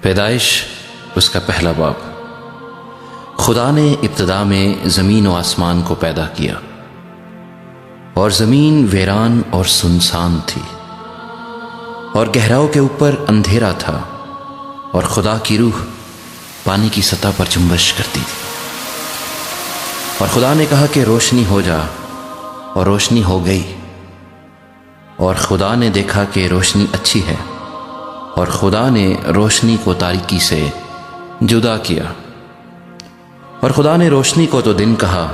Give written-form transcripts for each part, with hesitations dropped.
پیدائش اس کا پہلا باب۔ خدا نے ابتدا میں زمین و آسمان کو پیدا کیا، اور زمین ویران اور سنسان تھی، اور گہراؤں کے اوپر اندھیرا تھا، اور خدا کی روح پانی کی سطح پر جنبش کرتی تھی۔ اور خدا نے کہا کہ روشنی ہو جا، اور روشنی ہو گئی۔ اور خدا نے دیکھا کہ روشنی اچھی ہے، اور خدا نے روشنی کو تاریکی سے جدا کیا۔ اور خدا نے روشنی کو تو دن کہا،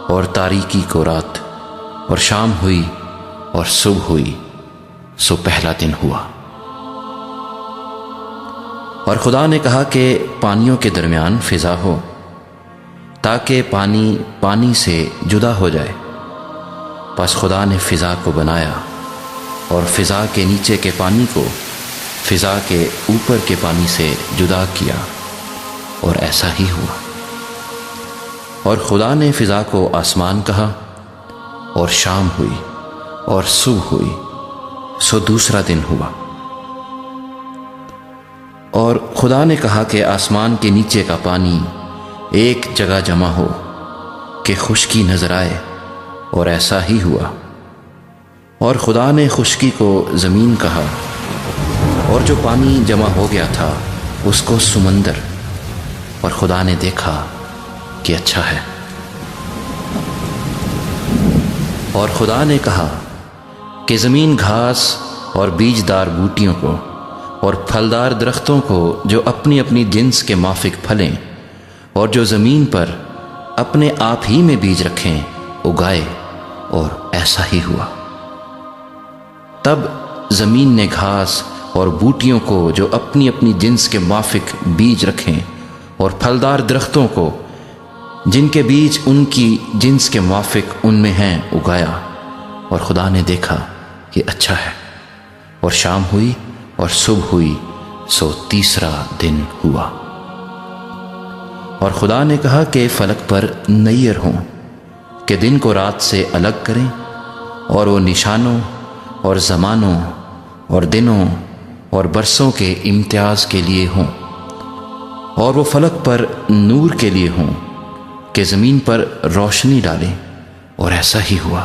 اور تاریکی کو رات، اور شام ہوئی اور صبح ہوئی، سو پہلا دن ہوا۔ اور خدا نے کہا کہ پانیوں کے درمیان فضا ہو، تاکہ پانی پانی سے جدا ہو جائے۔ پس خدا نے فضا کو بنایا، اور فضا کے نیچے کے پانی کو فضا کے اوپر کے پانی سے جدا کیا، اور ایسا ہی ہوا۔ اور خدا نے فضا کو آسمان کہا، اور شام ہوئی اور صبح ہوئی، سو دوسرا دن ہوا۔ اور خدا نے کہا کہ آسمان کے نیچے کا پانی ایک جگہ جمع ہو کہ خشکی نظر آئے، اور ایسا ہی ہوا۔ اور خدا نے خشکی کو زمین کہا، اور جو پانی جمع ہو گیا تھا اس کو سمندر، اور خدا نے دیکھا کہ اچھا ہے۔ اور خدا نے کہا کہ زمین گھاس اور بیجدار بوٹیوں کو اور پھلدار درختوں کو جو اپنی اپنی جنس کے مافک پھلیں، اور جو زمین پر اپنے آپ ہی میں بیج رکھیں، اگائے، اور ایسا ہی ہوا۔ تب زمین نے گھاس اور بوٹیوں کو جو اپنی اپنی جنس کے موافق بیج رکھیں، اور پھلدار درختوں کو جن کے بیج ان کی جنس کے موافق ان میں ہیں، اگایا۔ اور خدا نے دیکھا کہ اچھا ہے۔ اور شام ہوئی اور صبح ہوئی، سو تیسرا دن ہوا۔ اور خدا نے کہا کہ فلک پر نیر ہوں کہ دن کو رات سے الگ کریں، اور وہ نشانوں اور زمانوں اور دنوں اور برسوں کے امتیاز کے لیے ہوں، اور وہ فلک پر نور کے لیے ہوں کہ زمین پر روشنی ڈالیں، اور ایسا ہی ہوا۔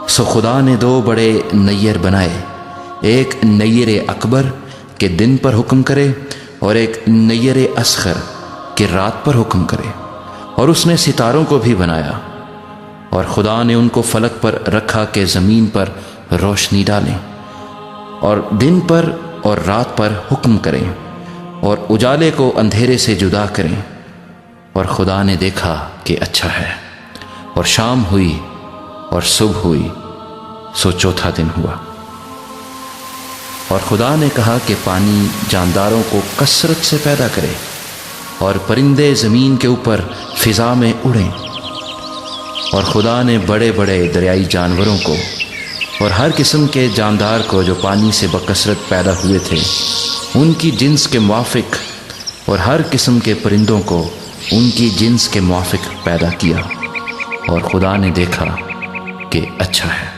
سو خدا نے دو بڑے نیر بنائے، ایک نیر اکبر کہ دن پر حکم کرے، اور ایک نیر اصغر کہ رات پر حکم کرے۔ اور اس نے ستاروں کو بھی بنایا، اور خدا نے ان کو فلک پر رکھا کہ زمین پر روشنی ڈالیں، اور دن پر اور رات پر حکم کریں، اور اجالے کو اندھیرے سے جدا کریں۔ اور خدا نے دیکھا کہ اچھا ہے۔ اور شام ہوئی اور صبح ہوئی، سو چوتھا دن ہوا۔ اور خدا نے کہا کہ پانی جانداروں کو کثرت سے پیدا کرے، اور پرندے زمین کے اوپر فضا میں اڑیں۔ اور خدا نے بڑے بڑے دریائی جانوروں کو اور ہر قسم کے جاندار کو جو پانی سے بکثرت پیدا ہوئے تھے، ان کی جنس کے موافق، اور ہر قسم کے پرندوں کو ان کی جنس کے موافق پیدا کیا۔ اور خدا نے دیکھا کہ اچھا ہے۔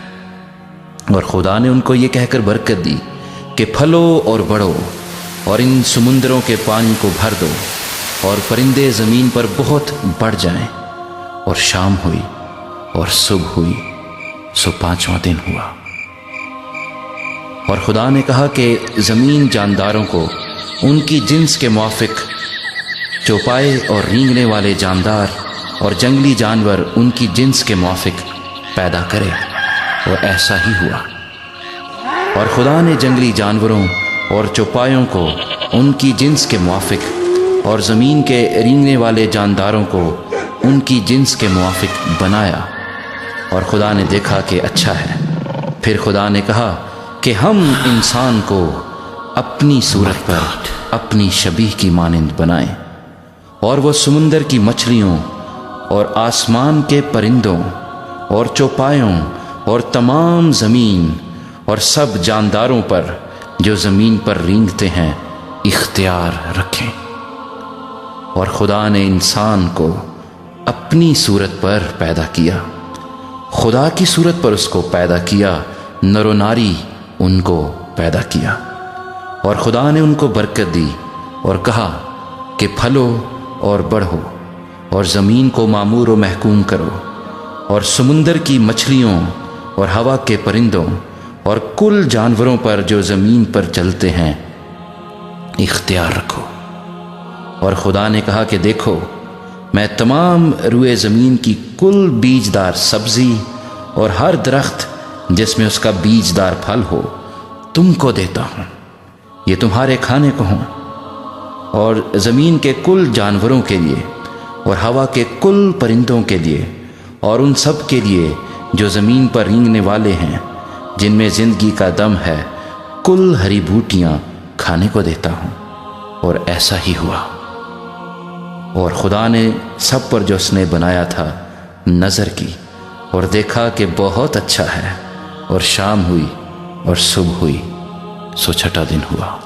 اور خدا نے ان کو یہ کہہ کر برکت دی کہ پھلو اور بڑھو، اور ان سمندروں کے پانی کو بھر دو، اور پرندے زمین پر بہت بڑھ جائیں۔ اور شام ہوئی اور صبح ہوئی، سو پانچواں دن ہوا۔ اور خدا نے کہا کہ زمین جانداروں کو ان کی جنس کے موافق، چوپائے اور رینگنے والے جاندار اور جنگلی جانور ان کی جنس کے موافق پیدا کرے، اور ایسا ہی ہوا۔ اور خدا نے جنگلی جانوروں اور چوپایوں کو ان کی جنس کے موافق، اور زمین کے رینگنے والے جانداروں کو ان کی جنس کے موافق بنایا۔ اور خدا نے دیکھا کہ اچھا ہے۔ پھر خدا نے کہا کہ ہم انسان کو اپنی صورت پر اپنی شبیہ کی مانند بنائیں، اور وہ سمندر کی مچھلیوں اور آسمان کے پرندوں اور چوپایوں اور تمام زمین اور سب جانداروں پر جو زمین پر رینگتے ہیں اختیار رکھیں۔ اور خدا نے انسان کو اپنی صورت پر پیدا کیا، خدا کی صورت پر اس کو پیدا کیا، نر و ناری ان کو پیدا کیا۔ اور خدا نے ان کو برکت دی اور کہا کہ پھلو اور بڑھو اور زمین کو معمور و محکوم کرو، اور سمندر کی مچھلیوں اور ہوا کے پرندوں اور کل جانوروں پر جو زمین پر چلتے ہیں اختیار رکھو۔ اور خدا نے کہا کہ دیکھو، میں تمام روئے زمین کی کل بیجدار سبزی اور ہر درخت جس میں اس کا بیجدار پھل ہو تم کو دیتا ہوں، یہ تمہارے کھانے کو ہوں، اور زمین کے کل جانوروں کے لیے اور ہوا کے کل پرندوں کے لیے اور ان سب کے لیے جو زمین پر رینگنے والے ہیں جن میں زندگی کا دم ہے، کل ہری بوٹیاں کھانے کو دیتا ہوں۔ اور ایسا ہی ہوا۔ اور خدا نے سب پر جو اس نے بنایا تھا نظر کی اور دیکھا کہ بہت اچھا ہے، اور شام ہوئی اور صبح ہوئی، سو چھٹا دن ہوا۔